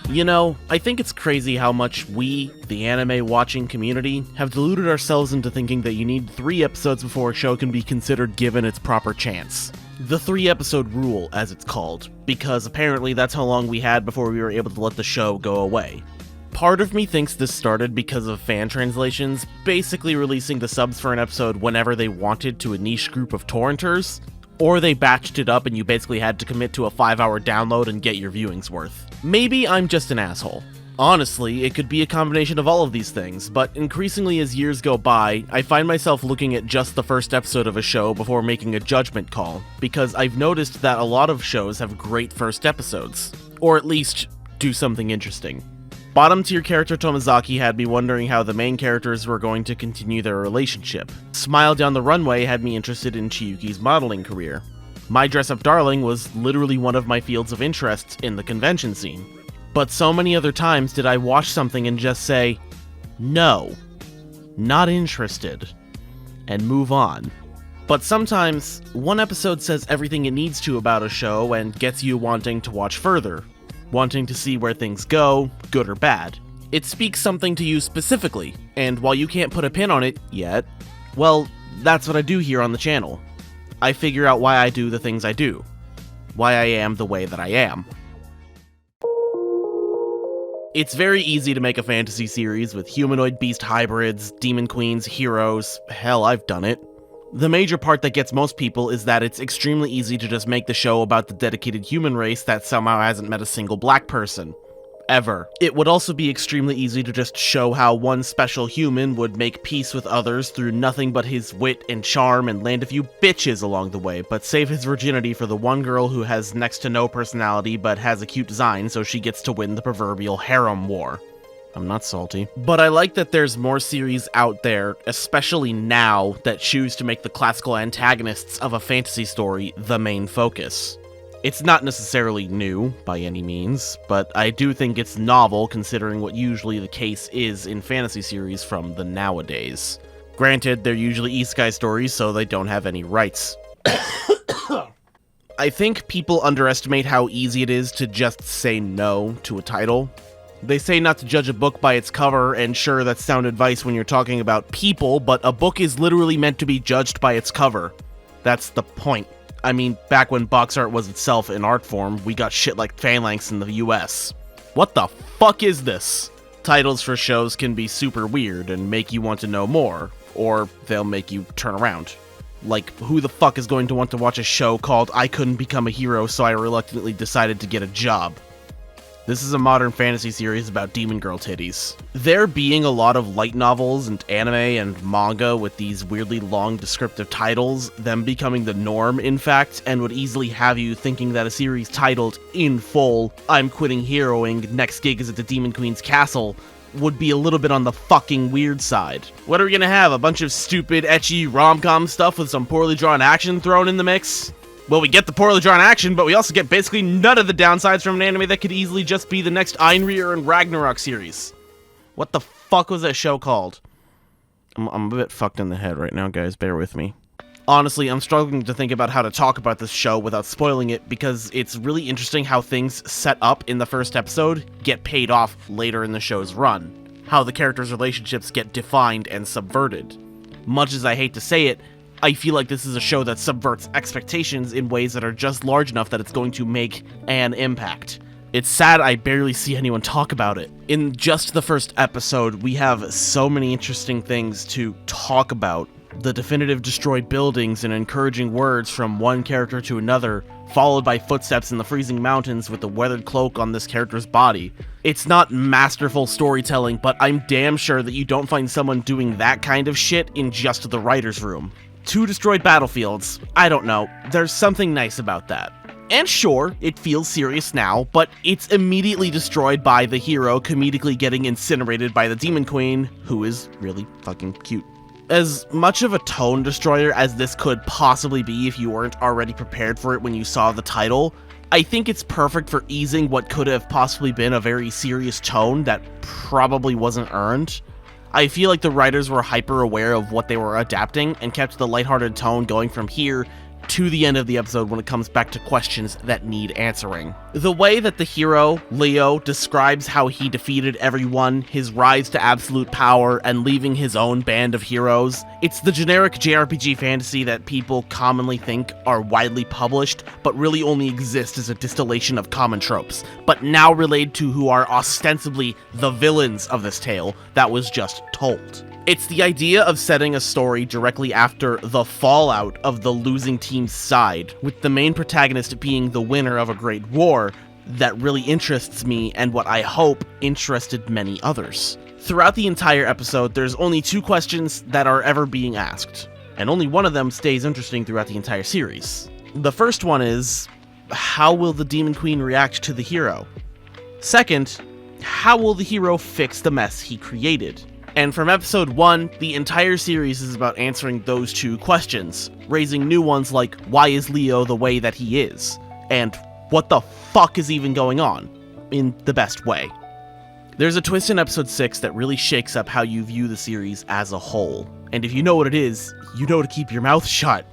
You know, I think it's crazy how much we, the anime watching community, have deluded ourselves into thinking that you need 3 episodes before a show can be considered given its proper chance. The 3-episode rule, as it's called, because apparently that's how long we had before we were able to let the show go away. Part of me thinks this started because of fan translations, basically releasing the subs for an episode whenever they wanted to a niche group of torrenters, or they batched it up and you basically had to commit to a 5-hour download and get your viewings worth. Maybe I'm just an asshole. Honestly, it could be a combination of all of these things, but increasingly as years go by, I find myself looking at just the first episode of a show before making a judgment call, because I've noticed that a lot of shows have great first episodes, or at least do something interesting. Bottom tier character Tomizaki had me wondering how the main characters were going to continue their relationship. Smile Down the Runway had me interested in Chiyuki's modeling career. My Dress Up Darling was literally one of my fields of interest in the convention scene. But so many other times did I watch something and just say, no, not interested, and move on. But sometimes, one episode says everything it needs to about a show and gets you wanting to watch further, wanting to see where things go, good or bad. It speaks something to you specifically, and while you can't put a pin on it yet, well, that's what I do here on the channel. I figure out why I do the things I do. Why I am the way that I am. It's very easy to make a fantasy series with humanoid beast hybrids, demon queens, heroes. Hell, I've done it. The major part that gets most people is that it's extremely easy to just make the show about the dedicated human race that somehow hasn't met a single black person. Ever. It would also be extremely easy to just show how one special human would make peace with others through nothing but his wit and charm and land a few bitches along the way, but save his virginity for the one girl who has next to no personality but has a cute design so she gets to win the proverbial harem war. I'm not salty. But I like that there's more series out there, especially now, that choose to make the classical antagonists of a fantasy story the main focus. It's not necessarily new, by any means, but I do think it's novel considering what usually the case is in fantasy series from the nowadays. Granted, they're usually isekai stories, so they don't have any rights. I think people underestimate how easy it is to just say no to a title. They say not to judge a book by its cover, and sure, that's sound advice when you're talking about people, but a book is literally meant to be judged by its cover. That's the point. I mean, back when box art was itself an art form, we got shit like Phalanx in the US. What the fuck is this? Titles for shows can be super weird and make you want to know more, or they'll make you turn around. Like, who the fuck is going to want to watch a show called I Couldn't Become a Hero, so I reluctantly decided to get a job? This is a modern fantasy series about demon girl titties. There being a lot of light novels and anime and manga with these weirdly long descriptive titles, them becoming the norm in fact, and would easily have you thinking that a series titled, in full, I'm quitting heroing, next gig is at the Demon Queen's castle, would be a little bit on the fucking weird side. What are we gonna have, a bunch of stupid, ecchi rom-com stuff with some poorly drawn action thrown in the mix? Well, we get the poorly drawn action, but we also get basically none of the downsides from an anime that could easily just be the next Einryer and Ragnarok series. What the fuck was that show called? I'm a bit fucked in the head right now, guys. Bear with me. Honestly, I'm struggling to think about how to talk about this show without spoiling it, because it's really interesting how things set up in the first episode get paid off later in the show's run. How the characters' relationships get defined and subverted. Much as I hate to say it, I feel like this is a show that subverts expectations in ways that are just large enough that it's going to make an impact. It's sad I barely see anyone talk about it. In just the first episode, we have so many interesting things to talk about. The definitive destroyed buildings and encouraging words from one character to another, followed by footsteps in the freezing mountains with the weathered cloak on this character's body. It's not masterful storytelling, but I'm damn sure that you don't find someone doing that kind of shit in just the writer's room. 2 destroyed battlefields, I don't know, there's something nice about that. And sure, it feels serious now, but it's immediately destroyed by the hero comedically getting incinerated by the Demon Queen, who is really fucking cute. As much of a tone destroyer as this could possibly be if you weren't already prepared for it when you saw the title, I think it's perfect for easing what could have possibly been a very serious tone that probably wasn't earned. I feel like the writers were hyper aware of what they were adapting and kept the lighthearted tone going from here to the end of the episode when it comes back to questions that need answering. The way that the hero, Leo, describes how he defeated everyone, his rise to absolute power, and leaving his own band of heroes, it's the generic JRPG fantasy that people commonly think are widely published, but really only exist as a distillation of common tropes, but now related to who are ostensibly the villains of this tale that was just told. It's the idea of setting a story directly after the fallout of the losing team's side, with the main protagonist being the winner of a great war, that really interests me and what I hope interested many others. Throughout the entire episode, there's only 2 questions that are ever being asked, and only one of them stays interesting throughout the entire series. The first one is, how will the Demon Queen react to the hero? Second, how will the hero fix the mess he created? And from episode 1, the entire series is about answering those 2 questions, raising new ones like, why is Leo the way that he is? And what the fuck is even going on? In the best way. There's a twist in episode 6 that really shakes up how you view the series as a whole. And if you know what it is, you know to keep your mouth shut.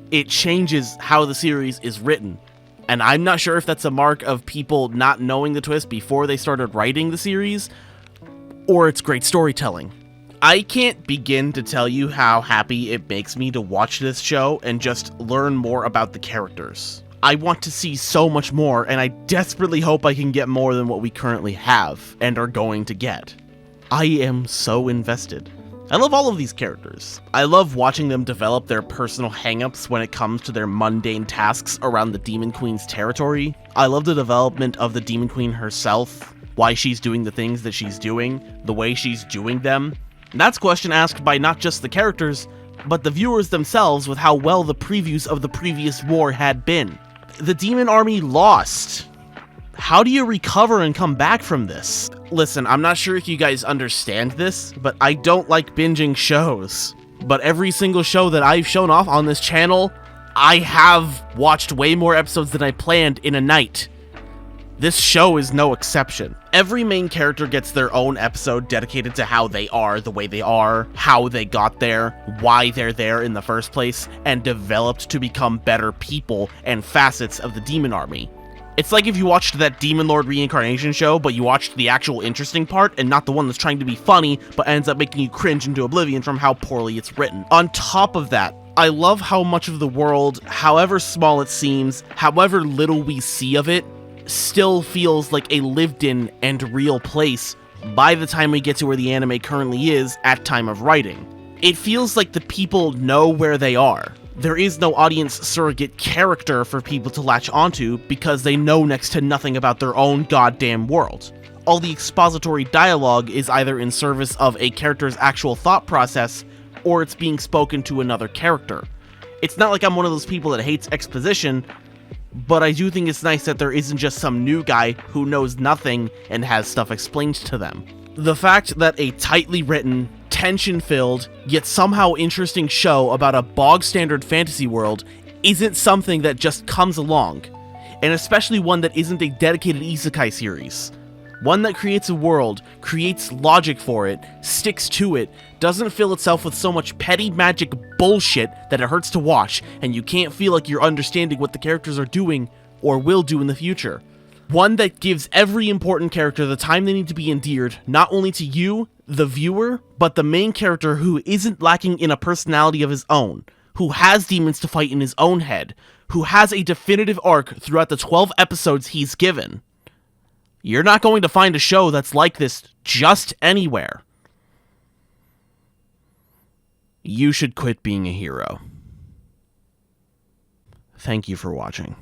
It changes how the series is written. And I'm not sure if that's a mark of people not knowing the twist before they started writing the series, or it's great storytelling. I can't begin to tell you how happy it makes me to watch this show and just learn more about the characters. I want to see so much more, and I desperately hope I can get more than what we currently have and are going to get. I am so invested. I love all of these characters. I love watching them develop their personal hangups when it comes to their mundane tasks around the Demon Queen's territory. I love the development of the Demon Queen herself, why she's doing the things that she's doing, the way she's doing them. And that's a question asked by not just the characters, but the viewers themselves with how well the previews of the previous war had been. The demon army lost. How do you recover and come back from this? Listen, I'm not sure if you guys understand this, but I don't like binging shows. But every single show that I've shown off on this channel, I have watched way more episodes than I planned in a night. This show is no exception. Every main character gets their own episode dedicated to how they are the way they are, how they got there, why they're there in the first place, and developed to become better people and facets of the demon army. It's like if you watched that Demon Lord reincarnation show, but you watched the actual interesting part and not the one that's trying to be funny, but ends up making you cringe into oblivion from how poorly it's written. On top of that, I love how much of the world, however small it seems, however little we see of it, still feels like a lived-in and real place by the time we get to where the anime currently is at time of writing. It feels like the people know where they are. There is no audience surrogate character for people to latch onto because they know next to nothing about their own goddamn world. All the expository dialogue is either in service of a character's actual thought process, or it's being spoken to another character. It's not like I'm one of those people that hates exposition, but I do think it's nice that there isn't just some new guy who knows nothing and has stuff explained to them. The fact that a tightly written, tension-filled, yet somehow interesting show about a bog-standard fantasy world isn't something that just comes along, and especially one that isn't a dedicated isekai series. One that creates a world, creates logic for it, sticks to it, doesn't fill itself with so much petty magic bullshit that it hurts to watch, and you can't feel like you're understanding what the characters are doing or will do in the future. One that gives every important character the time they need to be endeared, not only to you, the viewer, but the main character who isn't lacking in a personality of his own, who has demons to fight in his own head, who has a definitive arc throughout the 12 episodes he's given. You're not going to find a show that's like this just anywhere. You should quit being a hero. Thank you for watching.